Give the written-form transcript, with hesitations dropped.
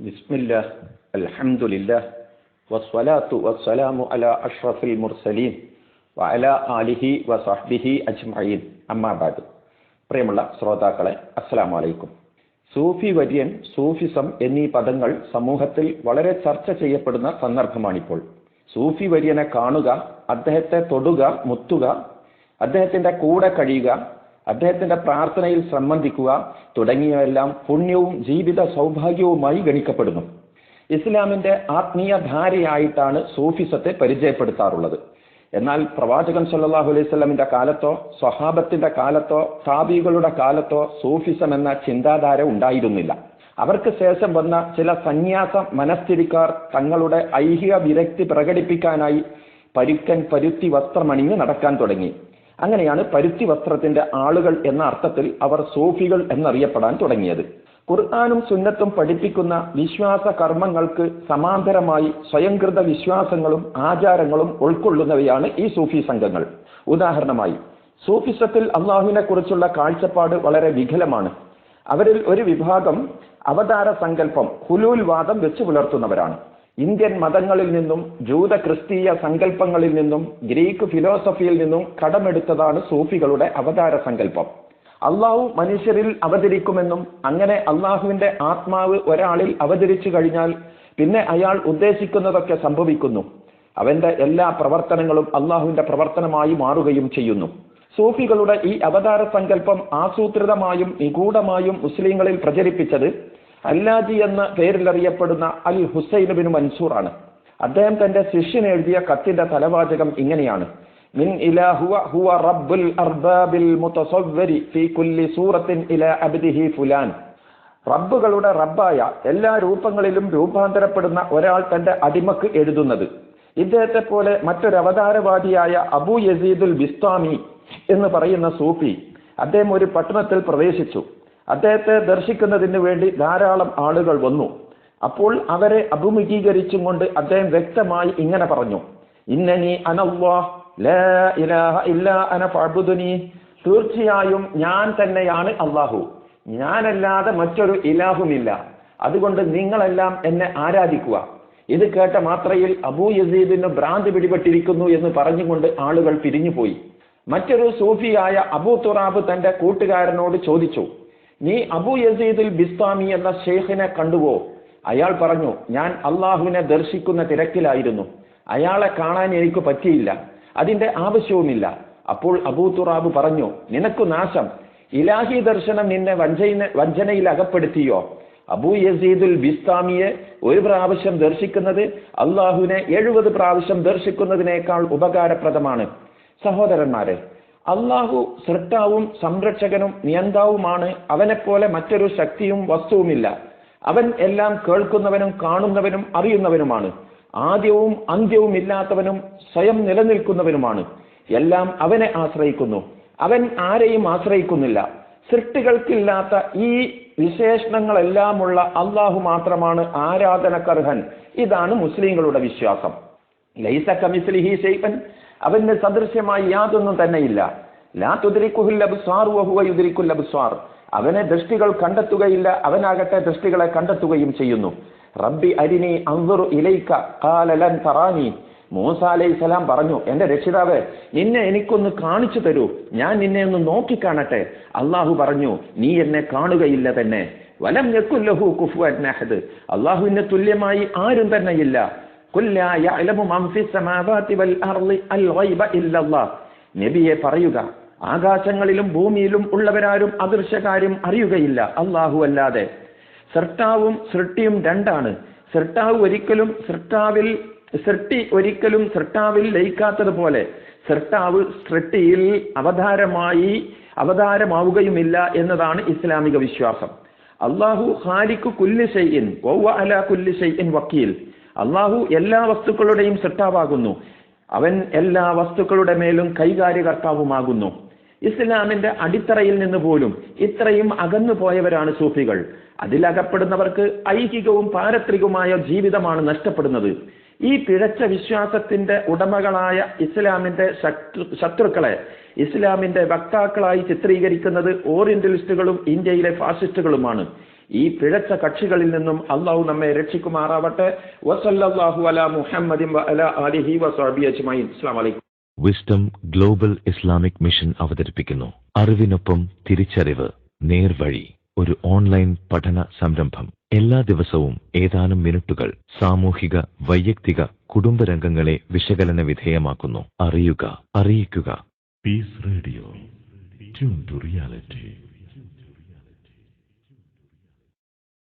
ബിസ്മില്ലാ അൽഹംദുലില്ലാ വസ്സലാത്തു വസ്സലാമു അലാ അഷ്റഫിൽ മുർസലീൻ വഅലാ ആലിഹി വസഹ്ബിഹി അജ്മഈൻ അമ്മാ ബഅദ്. പ്രിയമുള്ള ശ്രോതാക്കളെ, അസ്സലാമു അലൈക്കും. സൂഫി വര്യൻ, സൂഫിസം എന്നീ പദങ്ങൾ സമൂഹത്തിൽ വളരെ ചർച്ച ചെയ്യപ്പെടുന്ന സന്ദർഭമാണിപ്പോൾ. സൂഫി വര്യനെ കാണുക, അദ്ദേഹത്തെ തൊടുക, മുത്തുക, അദ്ദേഹത്തിന്റെ കൂടെ കഴിയുക, അദ്ദേഹത്തിന്റെ പ്രാർത്ഥനയിൽ സംബന്ധിക്കുക തുടങ്ങിയവയെല്ലാം പുണ്യവും ജീവിത സൗഭാഗ്യവുമായി ഗണിക്കപ്പെടുന്നു. ഇസ്ലാമിന്റെ ആത്മീയ ധാരയായിട്ടാണ് സൂഫിസത്തെ പരിചയപ്പെടുത്താറുള്ളത്. എന്നാൽ പ്രവാചകൻ സല്ലല്ലാഹു അലൈഹി വസല്ലമിന്റെ കാലത്തോ സ്വഹാബത്തിന്റെ കാലത്തോ താബീകളുടെ കാലത്തോ സൂഫിസം എന്ന ചിന്താധാര ഉണ്ടായിരുന്നില്ല. അവർക്ക് ശേഷം വന്ന ചില സന്യാസ മനസ്ഥിതിക്കാർ തങ്ങളുടെ ഐഹിക വിരക്തി പ്രകടിപ്പിക്കാനായി പരുത്തി വസ്ത്രമണിഞ്ഞ് നടക്കാൻ തുടങ്ങി. അങ്ങനെയാണ് പരുത്തി വസ്ത്രത്തിന്റെ ആളുകൾ എന്ന അർത്ഥത്തിൽ അവർ സൂഫികൾ എന്നറിയപ്പെടാൻ തുടങ്ങിയത്. ഖുർആനും സുന്നത്തും പഠിപ്പിക്കുന്ന വിശ്വാസ കർമ്മങ്ങൾക്ക് സമാന്തരമായി സ്വയംകൃത വിശ്വാസങ്ങളും ആചാരങ്ങളും ഉൾക്കൊള്ളുന്നവയാണ് ഈ സൂഫി സംഘങ്ങൾ. ഉദാഹരണമായി, സൂഫിസത്തിൽ അള്ളാഹുവിനെ കുറിച്ചുള്ള കാഴ്ചപ്പാട് വളരെ വികലമാണ്. അവരിൽ ഒരു വിഭാഗം അവതാര സങ്കല്പം, ഹുലൂൽ വാദം വെച്ച് പുലർത്തുന്നവരാണ്. ഇന്ത്യൻ മതങ്ങളിൽ നിന്നും ജൂത ക്രിസ്തീയ സങ്കല്പങ്ങളിൽ നിന്നും ഗ്രീക്ക് ഫിലോസഫിയിൽ നിന്നും കടമെടുത്തതാണ് സൂഫികളുടെ അവതാര സങ്കല്പം. അള്ളാഹു മനുഷ്യരിൽ അവതരിക്കുമെന്നും അങ്ങനെ അള്ളാഹുവിന്റെ ആത്മാവ് ഒരാളിൽ അവതരിച്ചു കഴിഞ്ഞാൽ പിന്നെ അയാൾ ഉദ്ദേശിക്കുന്നതൊക്കെ സംഭവിക്കുന്നു, അവന്റെ എല്ലാ പ്രവർത്തനങ്ങളും അള്ളാഹുവിന്റെ പ്രവർത്തനമായി മാറുകയും ചെയ്യുന്നു. സൂഫികളുടെ ഈ അവതാര സങ്കല്പം ആസൂത്രിതമായും നിഗൂഢമായും മുസ്ലിങ്ങളിൽ പ്രചരിപ്പിച്ചത് അല്ലാജി എന്ന പേരിലറിയപ്പെടുന്ന അൽ ഹുസൈൻ ബിൻ മൻസൂർ ആണ്. അദ്ദേഹം തന്റെ ശിഷ്യന് എഴുതിയ കത്തിന്റെ തലവാചകം ഇങ്ങനെയാണ്: മിൻ ഇലാഹുവ ഹുവ റബ്ബുൽ അർബാബിൽ മുതസവ്വരി ഫീ കുല്ലി സൂറത്തിൻ ഇലാ അബ്ദിഹി ഫുലാൻ. റബ്ബുകളുടെ റബ്ബായ എല്ലാ രൂപങ്ങളിലും രൂപാന്തരപ്പെടുന്ന ഒരാൾ തന്റെ അടിമക്ക് എഴുതുന്നത്. ഇദ്ദേഹത്തെ പോലെ മറ്റൊരു അവതാരവാദിയായ അബൂ യസീദുൽ ബിസ്താമി എന്ന് പറയുന്ന സൂഫി, അദ്ദേഹം ഒരു പട്ടണത്തിൽ പ്രവേശിച്ചു. അദ്ദേഹത്തെ ദർശിക്കുന്നതിന് വേണ്ടി ധാരാളം ആളുകൾ വന്നു. അപ്പോൾ അവരെ അഭിമുഖീകരിച്ചും കൊണ്ട് അദ്ദേഹം വ്യക്തമായി ഇങ്ങനെ പറഞ്ഞു: ഇന്നനി അനല്ലാഹ് ലാ ഇലാഹ ഇല്ലാ അന ഫഅബ്ദുനി. തീർച്ചയായും ഞാൻ തന്നെയാണ് അല്ലാഹു, ഞാനല്ലാതെ മറ്റൊരു ഇലാഹുമില്ല, അതുകൊണ്ട് നിങ്ങളെല്ലാം എന്നെ ആരാധിക്കുക. ഇത് കേട്ട മാത്രയിൽ അബൂ യസീദിന് ഭ്രാന്തി പിടിപെട്ടിരിക്കുന്നു എന്ന് പറഞ്ഞുകൊണ്ട് ആളുകൾ പിരിഞ്ഞുപോയി. മറ്റൊരു സൂഫിയായ അബൂ തുറാബ് തന്റെ കൂട്ടുകാരനോട് ചോദിച്ചു: നീ അബൂ യസീദുൽ ബിസ്താമി എന്ന ഷെയ്ഖിനെ കണ്ടുവോ? അയാൾ പറഞ്ഞു: ഞാൻ അള്ളാഹുവിനെ ദർശിക്കുന്ന തിരക്കിലായിരുന്നു, അയാളെ കാണാൻ എനിക്ക് പറ്റിയില്ല, അതിന്റെ ആവശ്യവുമില്ല. അപ്പോൾ അബൂ തുറാബ് പറഞ്ഞു: നിനക്കു നാശം, ഇലാഹി ദർശനം നിന്നെ വഞ്ചനയിൽ അകപ്പെടുത്തിയോ? അബൂ യസീദുൽ ബിസ്താമിയെ ഒരു പ്രാവശ്യം ദർശിക്കുന്നത് അള്ളാഹുവിനെ 70 പ്രാവശ്യം ദർശിക്കുന്നതിനേക്കാൾ ഉപകാരപ്രദമാണ്. സഹോദരന്മാരെ, അള്ളാഹു സൃഷ്ടാവും സംരക്ഷകനും നിയന്താവുമാണ്. അവനെപ്പോലെ മറ്റൊരു ശക്തിയും വസ്തുവുമില്ല. അവൻ എല്ലാം കേൾക്കുന്നവനും കാണുന്നവനും അറിയുന്നവനുമാണ്. ആദ്യവും അന്ത്യവും ഇല്ലാത്തവനും സ്വയം നിലനിൽക്കുന്നവനുമാണ്. എല്ലാം അവനെ ആശ്രയിക്കുന്നു, അവൻ ആരെയും ആശ്രയിക്കുന്നില്ല. സൃഷ്ടികൾക്കില്ലാത്ത ഈ വിശേഷണങ്ങളെല്ലാമുള്ള അള്ളാഹു മാത്രമാണ് ആരാധനക്കർഹൻ. ഇതാണ് മുസ്ലിങ്ങളുടെ വിശ്വാസം. ലൈസ കമിസ്ലിഹി ശൈഅൻ, അവന് സദൃശ്യമായി യാതൊന്നും തന്നെയില്ല. ലാ തുദ്രികുൽ അബ്സാർ വഹുവ യുദ്രികുൽ അബ്സാർ, അവനെ ദൃഷ്ടികൾ കണ്ടെത്തുകയില്ല, അവനാകട്ടെ ദൃഷ്ടികളെ കണ്ടെത്തുകയും ചെയ്യുന്നു. റബ്ബി അരിനി അൻദുറു ഇലൈക ഖാല ലൻ തറാനി. മൂസ അലൈഹിസ്സലാം പറഞ്ഞു: എന്റെ രക്ഷിതാവേ, നിന്നെ എനിക്കൊന്ന് കാണിച്ചു തരൂ, ഞാൻ നിന്നെ ഒന്ന് നോക്കിക്കാണട്ടെ. അള്ളാഹു പറഞ്ഞു: നീ എന്നെ കാണുകയില്ല തന്നെ. വലം യകുൽ ലഹു കുഫുവൻ അഹദ്, അള്ളാഹുവിന് തുല്യമായി ആരും തന്നെയില്ല. നബിയെ പറയുക, ആകാശങ്ങളിലും ഭൂമിയിലും ഉള്ളവരാരും അദൃശ്യകാര്യം അറിയുകയില്ല അല്ലാഹു അല്ലാതെ. സൃഷ്ടാവും സൃഷ്ടിയും രണ്ടാണ്. സൃഷ്ടി ഒരിക്കലും സൃഷ്ടാവിൽ ലയിക്കാത്തതുപോലെ സൃഷ്ടാവ് സൃഷ്ടിയിൽ അവതാരമാവുകയുമില്ല എന്നതാണ് ഇസ്ലാമിക വിശ്വാസം. അല്ലാഹു ഖാലിഖു കുല്ലി ശൈഇൻ വഹുവ അലാ കുല്ലി ശൈഇൻ വക്കീൽ. അള്ളാഹു എല്ലാ വസ്തുക്കളുടെയും സൃഷ്ടാവാകുന്നു, അവൻ എല്ലാ വസ്തുക്കളുടെ മേലും കൈകാര്യകർത്താവുമാകുന്നു. ഇസ്ലാമിന്റെ അടിത്തറയിൽ നിന്ന് പോലും ഇത്രയും അകന്നു പോയവരാണ് സൂഫികൾ. അതിലകപ്പെടുന്നവർക്ക് ഐഹികവും പാരത്രികവുമായ ജീവിതമാണ് നഷ്ടപ്പെടുന്നത്. ഈ പിഴച്ച വിശ്വാസത്തിന്റെ ഉടമകളായ ഇസ്ലാമിന്റെ ശത്രുക്കളെ ഇസ്ലാമിന്റെ വക്താക്കളായി ചിത്രീകരിക്കുന്നത് ഓറിയന്റലിസ്റ്റുകളും ഇന്ത്യയിലെ ഫാസിസ്റ്റുകളുമാണ്. ഈ പിഴച്ച കക്ഷികളിൽ നിന്നും അള്ളാഹു നമ്മെ രക്ഷിക്കുമാറാവട്ടെ. വസല്ലല്ലാഹു അലാ മുഹമ്മദിൻ വഅലാ ആലിഹി വസഹ്ബിഹി അജ്മഈൻ. അസ്സലാമു അലൈക്കും. വിസ്ഡം ഗ്ലോബൽ ഇസ്ലാമിക് മിഷൻ അവതരിപ്പിക്കുന്നു അറിവിനൊപ്പം തിരിച്ചറിവ് നേർവഴി, ഒരു ഓൺലൈൻ പഠന സംരംഭം. എല്ലാ ദിവസവും ഏതാനും മിനിറ്റുകൾ സാമൂഹിക, വൈയക്തിക, കുടുംബരംഗങ്ങളെ വിശകലന വിധേയമാക്കുന്നു. അറിയുക, അറിയിക്കുക. Peace radio, tune to reality.